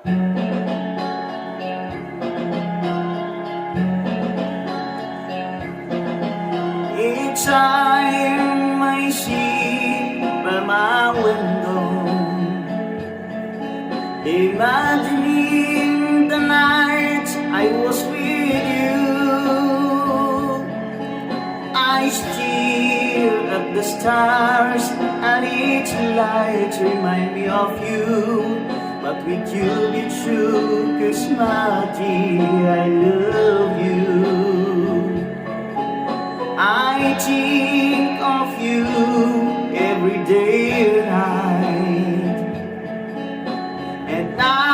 Each time I see by my window, imagining the night I was with you, I stare at the stars and each light remind me of you. But with you be true, 'cause my dear, I love you. I think of you every day and night, and I